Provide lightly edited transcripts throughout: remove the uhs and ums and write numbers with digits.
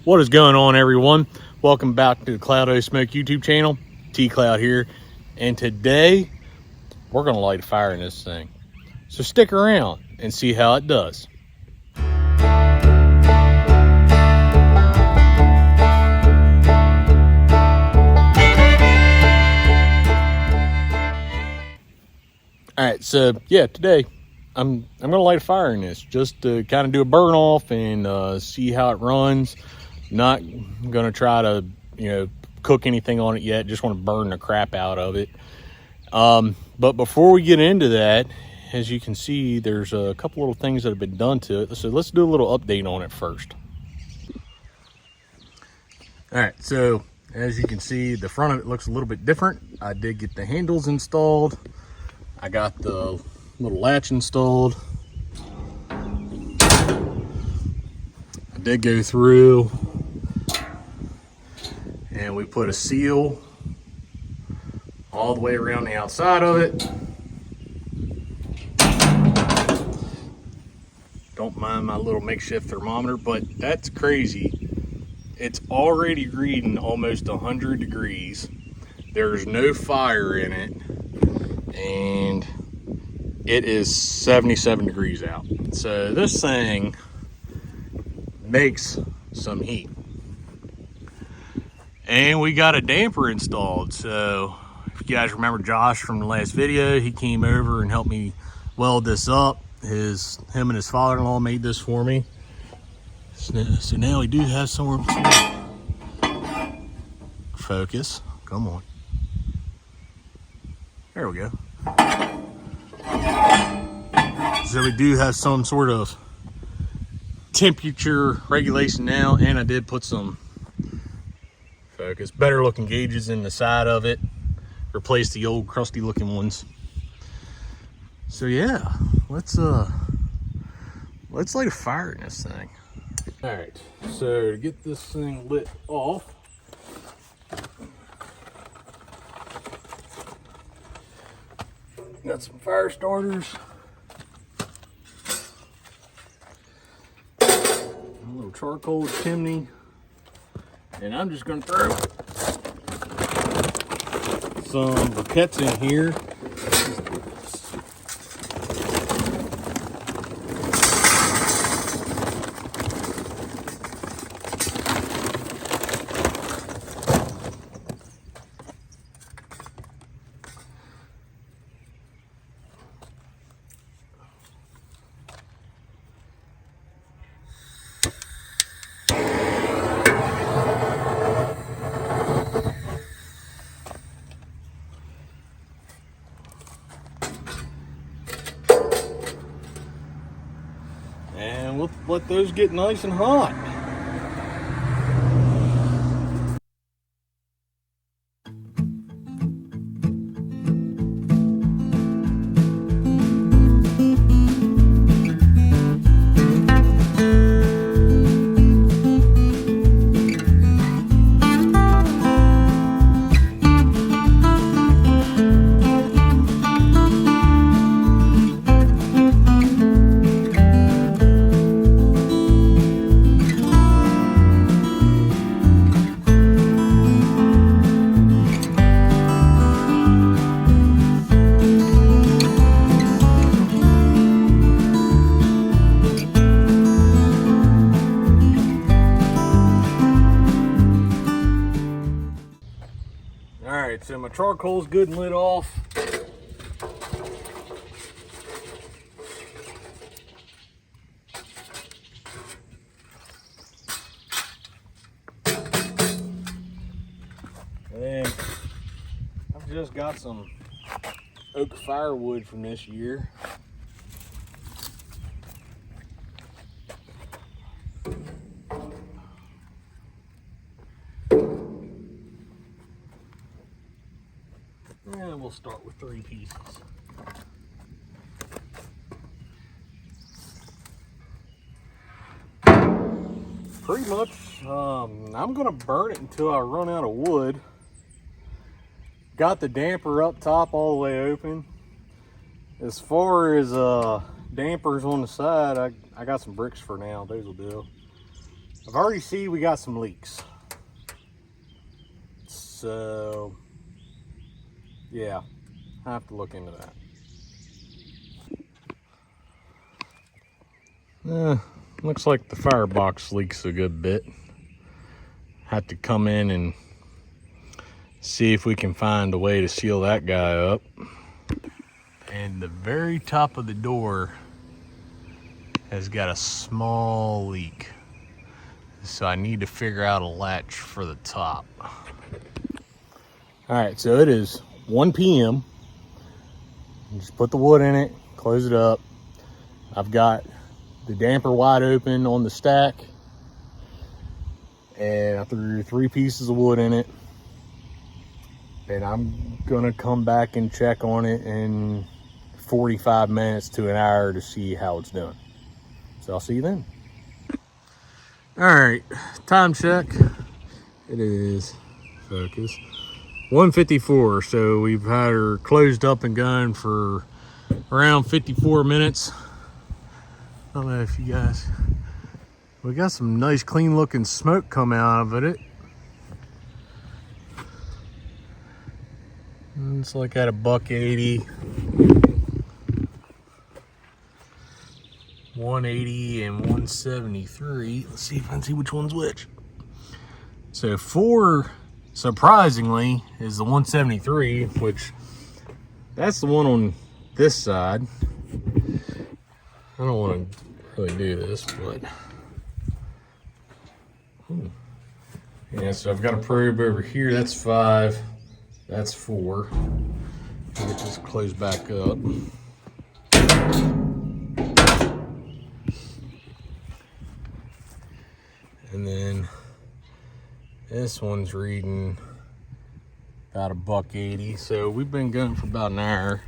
What is going on, everyone? Welcome back to the Cloud O Smoke YouTube channel. T-Cloud here, and today we're gonna light a fire in this thing. So stick around and see how it does. All right, so yeah, today I'm gonna light a fire in this just to kind of do a burn off and see how it runs. Not gonna try to cook anything on it yet. Just want to burn the crap out of it. But before we get into that, as you can see, there's a couple little things that have been done to it. So let's do a little update on it first. All right, so as you can see, the front of it looks a little bit different. I did get the handles installed. I got the little latch installed. I did go through and we put a seal all the way around the outside of it. Don't mind my little makeshift thermometer, but that's crazy. It's already reading almost 100 degrees. There's no fire in it, and it is 77 degrees out. So this thing makes some heat. And we got a damper installed. So if you guys remember Josh from the last video, he came over and helped me weld this up. Him and his father-in-law made this for me. So now we do have somewhere to focus. Come on. There we go. So we do have some sort of temperature regulation now, and I did put some focus, better looking gauges in the side of it, replace the old crusty looking ones. So yeah, let's light a fire in this thing. All right, so to get this thing lit off, got some fire starters, a little charcoal chimney, and I'm just going to throw some briquettes in here. And we'll let those get nice and hot. Alright, so my charcoal's good and lit off. And then I've just got some oak firewood from this year. And we'll start with 3 pieces. Pretty much, I'm gonna burn it until I run out of wood. Got the damper up top all the way open. As far as dampers on the side, I got some bricks for now. Those will do. I've already seen we got some leaks. So, yeah, I have to look into that. Looks like the firebox leaks a good bit. Have to come in and see if we can find a way to seal that guy up. And the very top of the door has got a small leak. So I need to figure out a latch for the top. All right, so it is 1 p.m. Just put the wood in it, close it up. I've got the damper wide open on the stack, and I threw 3 pieces of wood in it. And I'm gonna come back and check on it in 45 minutes to an hour to see how it's doing. So I'll see you then. All right, time check. It is, focus, 1:54. So we've had her closed up and going for around 54 minutes. I don't know if you guys, we got some nice clean looking smoke come out of it. It's like at $1.80, 180 and 173. Let's see if I can see which one's which. So 4, surprisingly, is the 173, which that's the one on this side. I don't want to really do this, but yeah, so I've got a probe over here. That's 5. That's 4. Get this closed back up. And then this one's reading about $1.80. So we've been going for about an hour.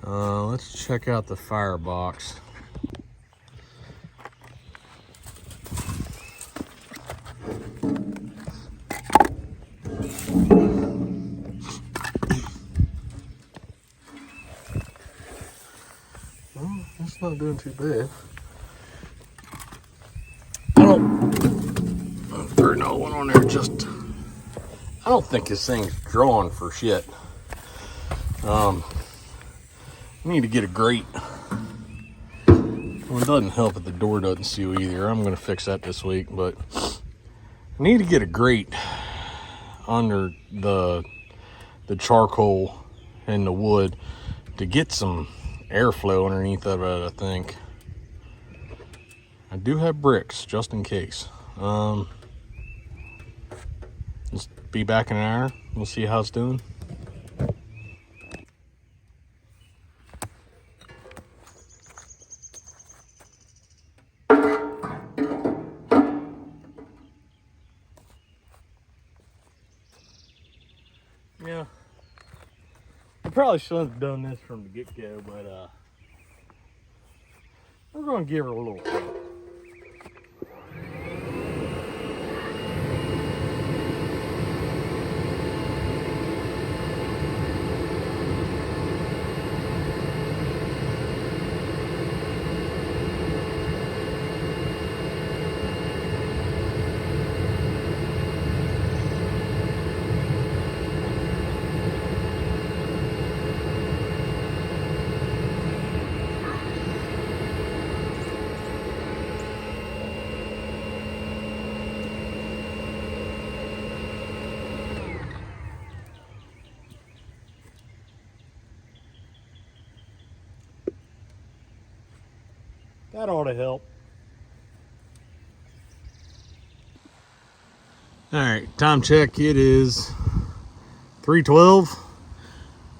Let's check out the firebox. Well, it's not doing too bad. Throw another one on there. Just, I don't think this thing's drawn for shit. Need to get a grate. Well, it doesn't help if the door doesn't seal either. I'm gonna fix that this week, but I need to get a grate under the charcoal and the wood to get some airflow underneath of it, I think. I do have bricks just in case. Just be back in an hour. We'll see how it's doing. Yeah, I probably shouldn't have done this from the get-go, but we're gonna give her a little shot. That ought to help. All right, time check. It is 3:12.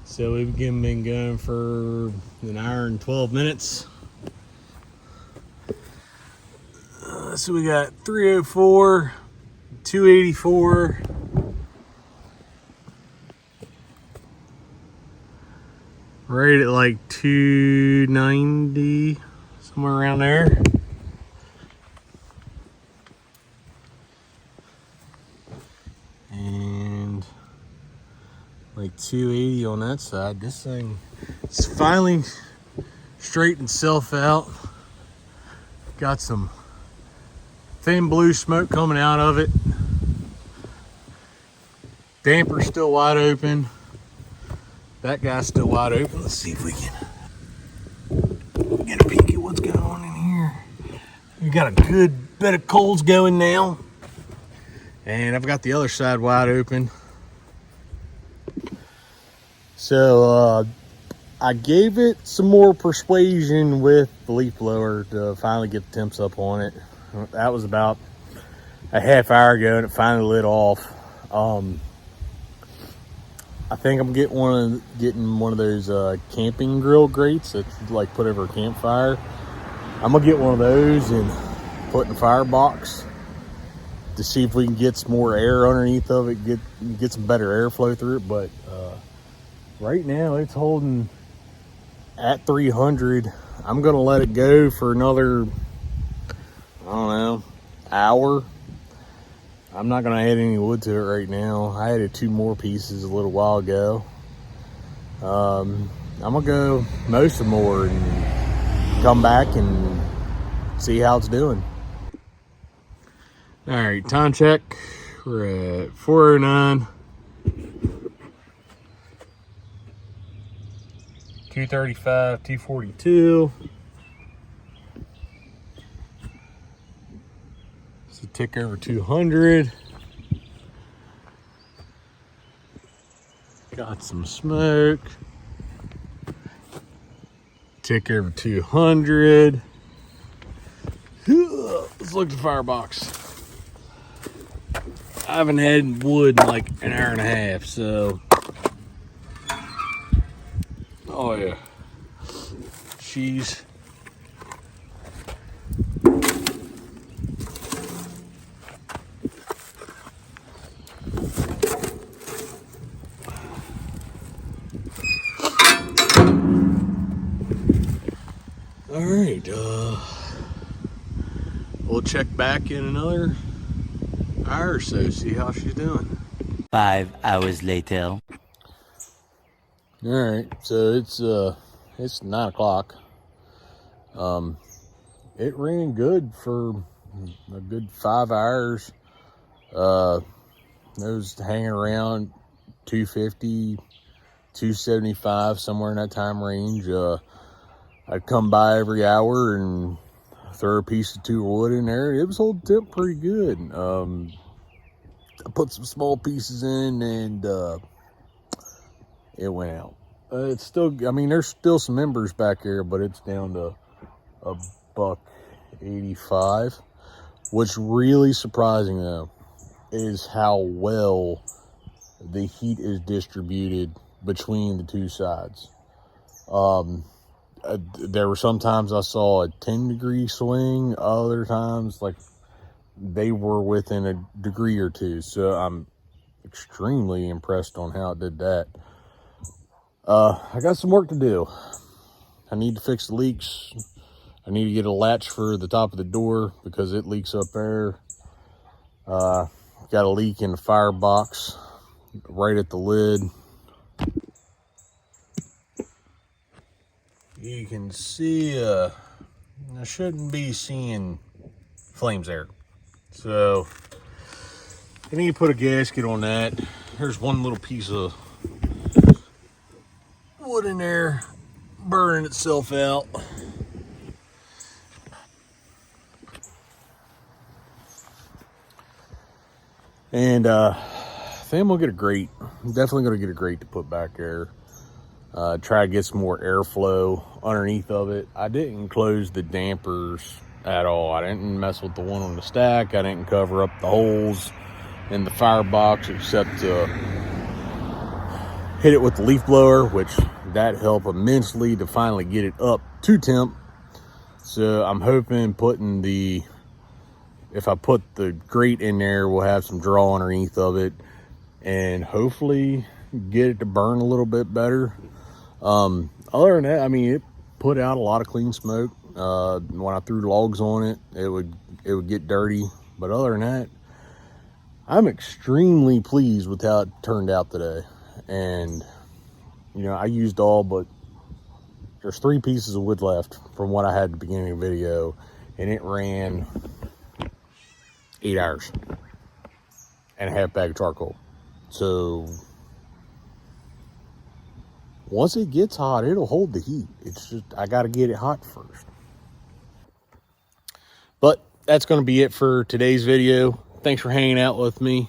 So we've been going for an hour and 12 minutes. So we got 304, 284. Right at like 290. Somewhere around there. And like 280 on that side. This thing is finally straightened itself out. Got some Thin blue smoke coming out of it. Damper's still wide open. That guy's still wide open. Let's see if we can get a peek at what's going on in here. We got a good bit of coals going now. And I've got the other side wide open. So I gave it some more persuasion with the leaf blower to finally get the temps up on it. That was about a half hour ago and it finally lit off. I think I'm getting one of those camping grill grates that's like put over a campfire. I'm gonna get one of those and put in the firebox to see if we can get some more air underneath of it, get some better airflow through it. But right now it's holding at 300. I'm gonna let it go for another, I don't know, hour. I'm not gonna add any wood to it right now. I added 2 more pieces a little while ago. I'm gonna go mow some more and come back and see how it's doing. All right, time check. We're at 4:09. 235, 242. It's a tick over 200. Got some smoke. Tick over 200. Let's look at the firebox. I haven't had wood in like an hour and a half, so. Oh yeah. Cheese. All right, we'll check back in another hour or so, see how she's doing. 5 hours later. All right, so it's 9 o'clock. It ran good for a good 5 hours. It was hanging around 250, 275, somewhere in that time range. I'd come by every hour and throw a piece of 2 wood in there. It was holding temp pretty good. I put some small pieces in and it went out. It's still, I mean, there's still some embers back here, but it's down to $1.85. What's really surprising though is how well the heat is distributed between the 2 sides. There were some times I saw a 10-degree swing, other times like they were within a degree or 2. So I'm extremely impressed on how it did that. I got some work to do. I need to fix the leaks. I need to get a latch for the top of the door because it leaks up there. Got a leak in the firebox right at the lid. You can see, I shouldn't be seeing flames there. So, I need to put a gasket on that. There's one little piece of wood in there burning itself out. And I think I'm gonna get a grate. I'm definitely gonna get a grate to put back there. Try to get some more airflow underneath of it. I didn't close the dampers at all. I didn't mess with the one on the stack. I didn't cover up the holes in the firebox except to hit it with the leaf blower, which that helped immensely to finally get it up to temp. So I'm hoping if I put the grate in there, we'll have some draw underneath of it and hopefully get it to burn a little bit better. Other than that, I mean, it put out a lot of clean smoke. When I threw logs on it, it would get dirty. But other than that, I'm extremely pleased with how it turned out today. And, you know, I used all but, there's 3 pieces of wood left from what I had at the beginning of the video. And it ran 8 hours and a half bag of charcoal. So once it gets hot, it'll hold the heat. It's just, I got to get it hot first. But that's going to be it for today's video. Thanks for hanging out with me.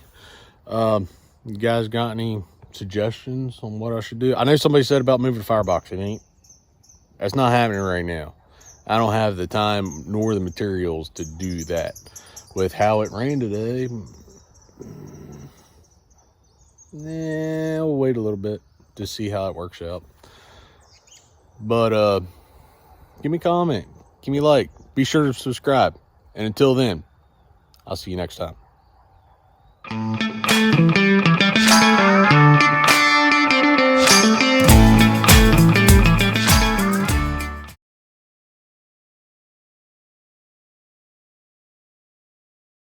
You guys got any suggestions on what I should do? I know somebody said about moving the firebox. It ain't. That's not happening right now. I don't have the time nor the materials to do that. With how it rained today, we'll wait a little bit to see how it works out. But give me a comment, give me a like, be sure to subscribe. And until then, I'll see you next time.